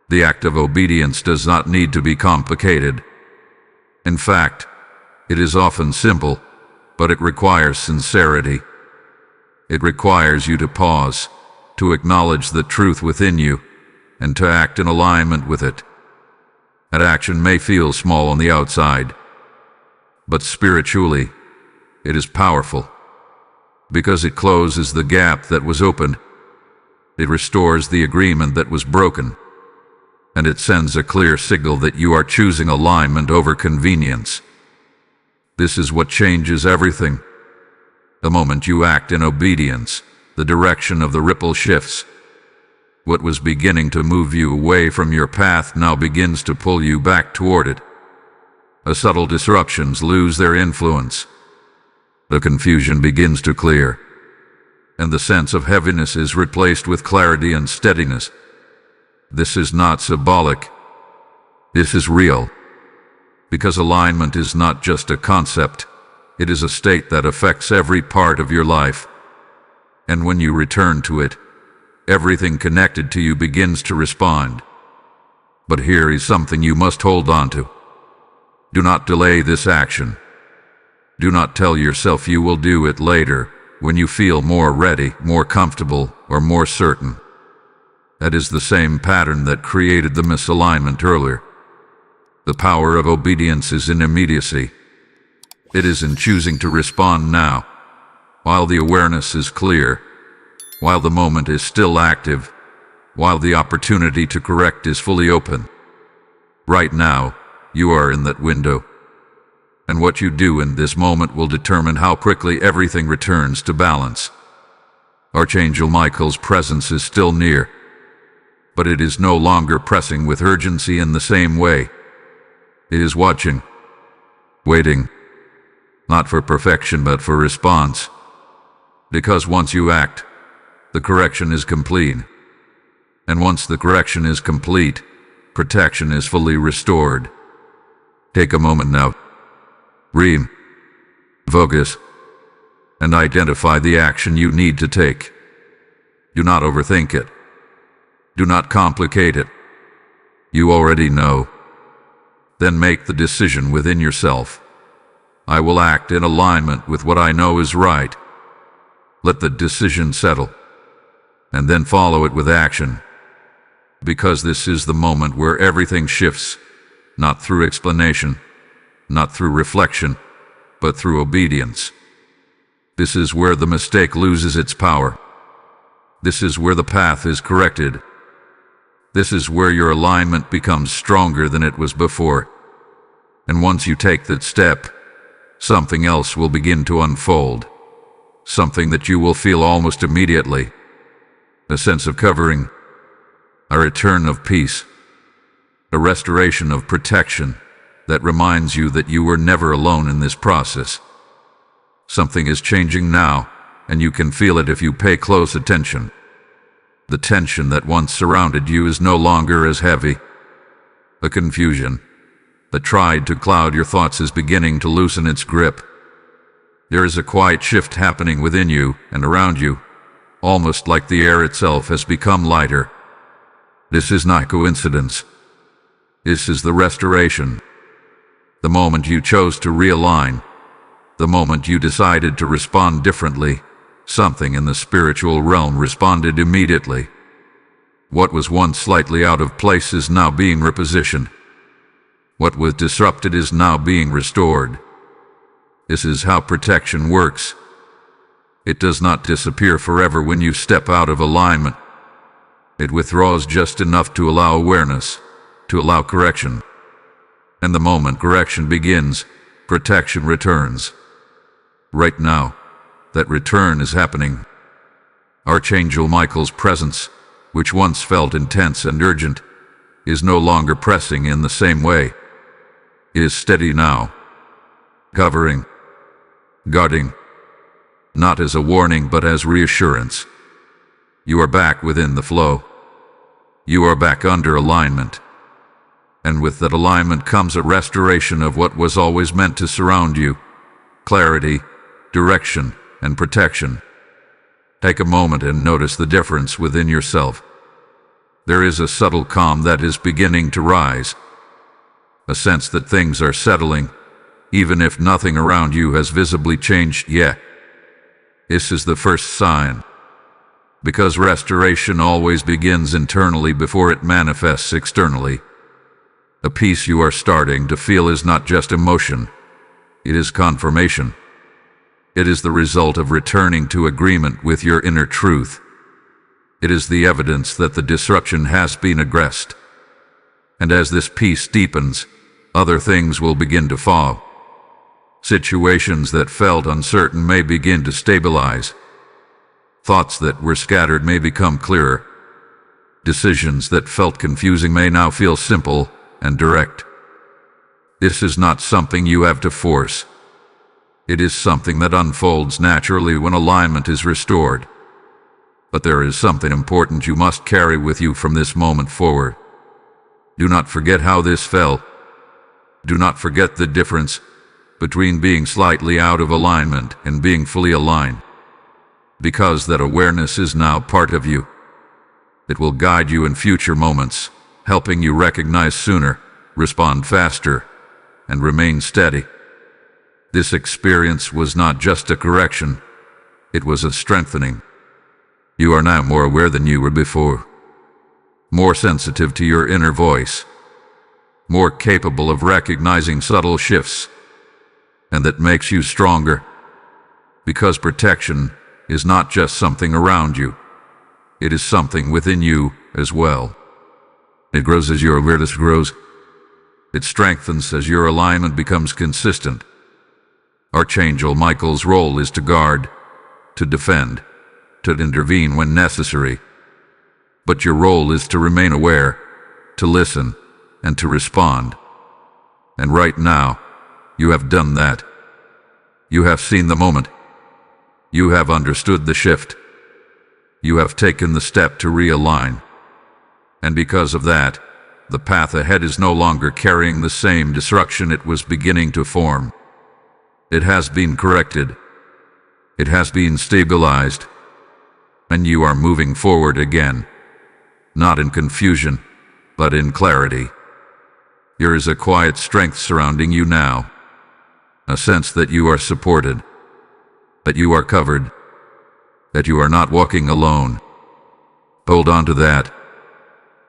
Speaker 1: The act of obedience does not need to be complicated. In fact, it is often simple, but it requires sincerity. It requires you to pause, to acknowledge the truth within you, and to act in alignment with it. That action may feel small on the outside, but spiritually, it is powerful, because it closes the gap that was opened. It restores the agreement that was broken, and it sends a clear signal that you are choosing alignment over convenience. This is what changes everything. The moment you act in obedience, the direction of the ripple shifts. What was beginning to move you away from your path now begins to pull you back toward it. The subtle disruptions lose their influence. The confusion begins to clear. and the sense of heaviness is replaced with clarity and steadiness. This is not symbolic. This is real. Because alignment is not just a concept, it is a state that affects every part of your life. And when you return to it, everything connected to you begins to respond. But here is something you must hold on to. Do not delay this action. Do not tell yourself you will do it later, when you feel more ready, more comfortable, or more certain. That is the same pattern that created the misalignment earlier. The power of obedience is in immediacy. It is in choosing to respond now, while the awareness is clear, while the moment is still active, while the opportunity to correct is fully open. Right now, you are in that window. And what you do in this moment will determine how quickly everything returns to balance. Archangel Michael's presence is still near, but it is no longer pressing with urgency in the same way. It is watching, waiting, not for perfection but for response. Because once you act, the correction is complete. And once the correction is complete, protection is fully restored. Take a moment now. Focus, and identify the action you need to take. Do not overthink it. Do not complicate it. You already know. Then make the decision within yourself. I will act in alignment with what I know is right. Let the decision settle, and then follow it with action. Because this is the moment where everything shifts, not through explanation, not through reflection, but through obedience. This is where the mistake loses its power. This is where the path is corrected. This is where your alignment becomes stronger than it was before. And once you take that step, something else will begin to unfold. Something that you will feel almost immediately. A sense of covering. A return of peace. A restoration of protection that reminds you that you were never alone in this process. Something is changing now, and you can feel it if you pay close attention. The tension that once surrounded you is no longer as heavy. The confusion that tried to cloud your thoughts is beginning to loosen its grip. There is a quiet shift happening within you and around you, almost like the air itself has become lighter. This is not coincidence. This is the restoration. The moment you chose to realign, the moment you decided to respond differently, something in the spiritual realm responded immediately. What was once slightly out of place is now being repositioned. What was disrupted is now being restored. This is how protection works. It does not disappear forever when you step out of alignment. It withdraws just enough to allow awareness, to allow correction. And the moment correction begins, protection returns. Right now, that return is happening. Archangel Michael's presence, which once felt intense and urgent, is no longer pressing in the same way. It is steady now, covering, guarding, not as a warning but as reassurance. You are back within the flow. You are back under alignment. And with that alignment comes a restoration of what was always meant to surround you: clarity, direction, and protection. Take a moment and notice the difference within yourself. There is a subtle calm that is beginning to rise, a sense that things are settling, even if nothing around you has visibly changed yet. This is the first sign, because restoration always begins internally before it manifests externally. The peace you are starting to feel is not just emotion, it is confirmation. It is the result of returning to agreement with your inner truth. It is the evidence that the disruption has been addressed. And as this peace deepens, other things will begin to fall. Situations that felt uncertain may begin to stabilize. Thoughts that were scattered may become clearer. Decisions that felt confusing may now feel simple and direct. This is not something you have to force. It is something that unfolds naturally when alignment is restored. But there is something important you must carry with you from this moment forward. Do not forget how this felt. Do not forget the difference between being slightly out of alignment and being fully aligned. Because that awareness is now part of you. It will guide you in future moments, helping you recognize sooner, respond faster, and remain steady. This experience was not just a correction, it was a strengthening. You are now more aware than you were before, more sensitive to your inner voice, more capable of recognizing subtle shifts, and that makes you stronger, because protection is not just something around you, it is something within you as well. It grows as your awareness grows. It strengthens as your alignment becomes consistent. Archangel Michael's role is to guard, to defend, to intervene when necessary. But your role is to remain aware, to listen, and to respond. And right now, you have done that. You have seen the moment. You have understood the shift. You have taken the step to realign. And because of that, the path ahead is no longer carrying the same destruction it was beginning to form. It has been corrected. It has been stabilized. And you are moving forward again. Not in confusion, but in clarity. There is a quiet strength surrounding you now. A sense that you are supported. That you are covered. That you are not walking alone. Hold on to that.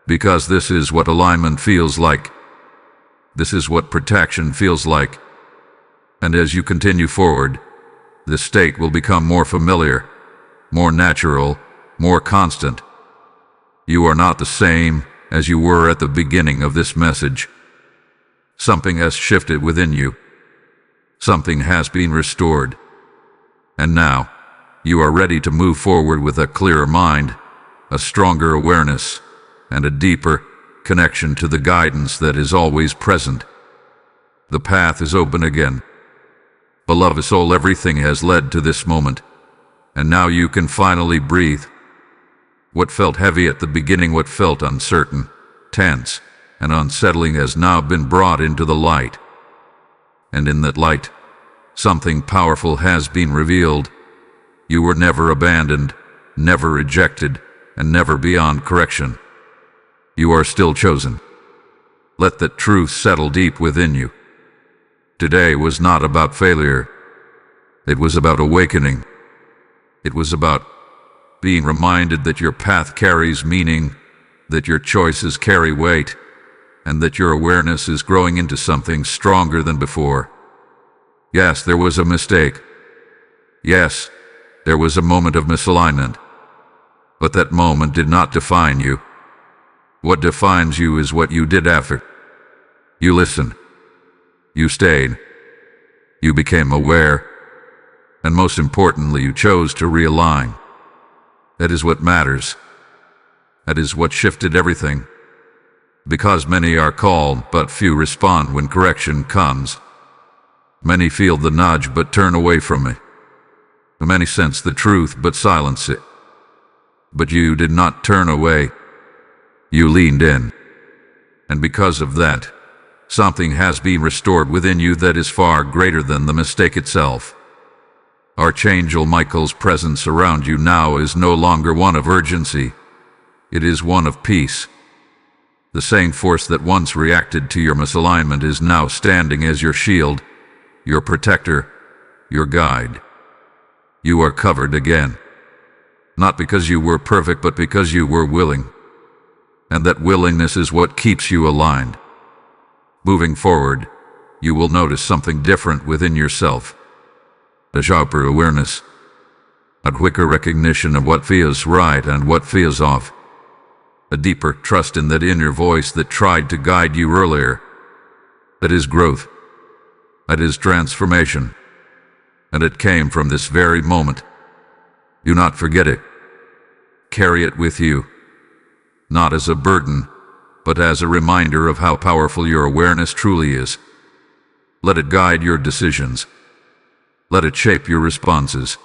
Speaker 1: Because this is what alignment feels like. This is what protection feels like. And as you continue forward, this state will become more familiar, more natural, more constant. You are not the same as you were at the beginning of this message. Something has shifted within you. Something has been restored. And now, you are ready to move forward with a clearer mind, a stronger awareness, and a deeper connection to the guidance that is always present. The path is open again. Beloved soul, everything has led to this moment, and now you can finally breathe. What felt heavy at the beginning, what felt uncertain, tense, and unsettling has now been brought into the light. And in that light, something powerful has been revealed. You were never abandoned, never rejected, and never beyond correction. You are still chosen. Let that truth settle deep within you. Today was not about failure. It was about awakening. It was about being reminded that your path carries meaning, that your choices carry weight, and that your awareness is growing into something stronger than before. Yes, there was a mistake. Yes, there was a moment of misalignment. But that moment did not define you. What defines you is what you did after. You listened. You stayed. You became aware. And most importantly, you chose to realign. That is what matters. That is what shifted everything. Because many are called, but few respond when correction comes. Many feel the nudge, but turn away from it. Many sense the truth, but silence it. But you did not turn away. You leaned in. And because of that, something has been restored within you that is far greater than the mistake itself. Archangel Michael's presence around you now is no longer one of urgency. It is one of peace. The same force that once reacted to your misalignment is now standing as your shield, your protector, your guide. You are covered again. Not because you were perfect, but because you were willing. And that willingness is what keeps you aligned. Moving forward, you will notice something different within yourself. A sharper awareness. A quicker recognition of what feels right and what feels off. A deeper trust in that inner voice that tried to guide you earlier. That is growth. That is transformation. And it came from this very moment. Do not forget it. Carry it with you. Not as a burden, but as a reminder of how powerful your awareness truly is. Let it guide your decisions. Let it shape your responses.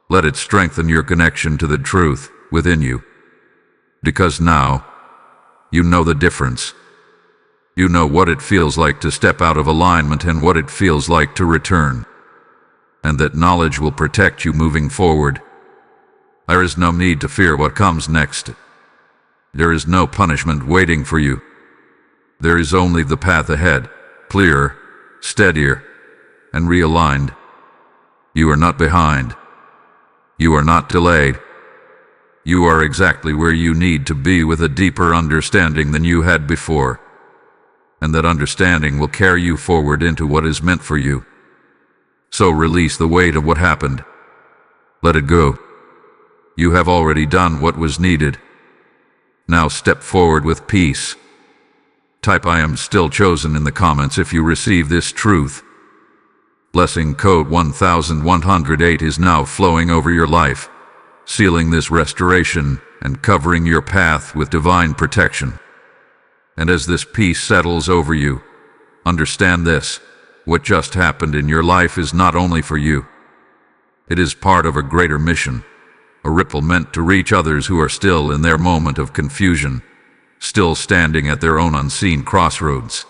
Speaker 1: Let it strengthen your connection to the truth within you. Because now, you know the difference. You know what it feels like to step out of alignment and what it feels like to return. And that knowledge will protect you moving forward. There is no need to fear what comes next. There is no punishment waiting for you. There is only the path ahead, clearer, steadier, and realigned. You are not behind. You are not delayed. You are exactly where you need to be with a deeper understanding than you had before. And that understanding will carry you forward into what is meant for you. So release the weight of what happened. Let it go. You have already done what was needed. Now step forward with peace. Type "I am still chosen" in the comments if you receive this truth. Blessing code 1108 is now flowing over your life, sealing this restoration and covering your path with divine protection. And as this peace settles over you, understand this: what just happened in your life is not only for you. It is part of a greater mission, a ripple meant to reach others who are still in their moment of confusion, still standing at their own unseen crossroads.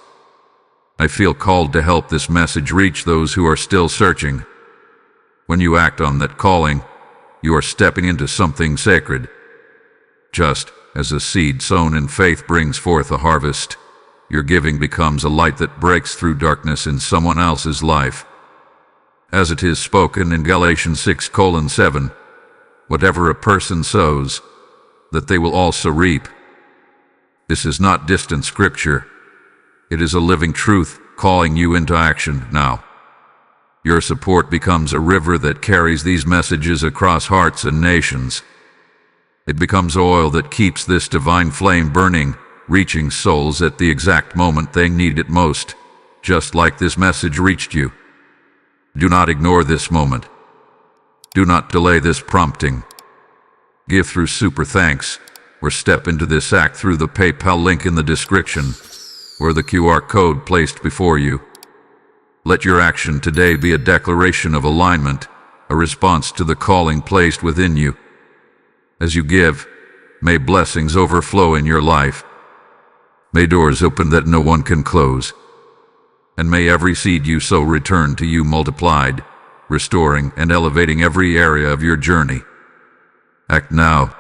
Speaker 1: I feel called to help this message reach those who are still searching. When you act on that calling, you are stepping into something sacred. Just as a seed sown in faith brings forth a harvest, your giving becomes a light that breaks through darkness in someone else's life. As it is spoken in Galatians 6:7, whatever a person sows, that they will also reap. This is not distant scripture. It is a living truth calling you into action now. Your support becomes a river that carries these messages across hearts and nations. It becomes oil that keeps this divine flame burning, reaching souls at the exact moment they need it most, just like this message reached you. Do not ignore this moment. Do not delay this prompting. Give through super thanks, or step into this act through the PayPal link in the description, or the QR code placed before you. Let your action today be a declaration of alignment, a response to the calling placed within you. As you give, may blessings overflow in your life. May doors open that no one can close. And may every seed you sow return to you multiplied, restoring and elevating every area of your journey. Act now.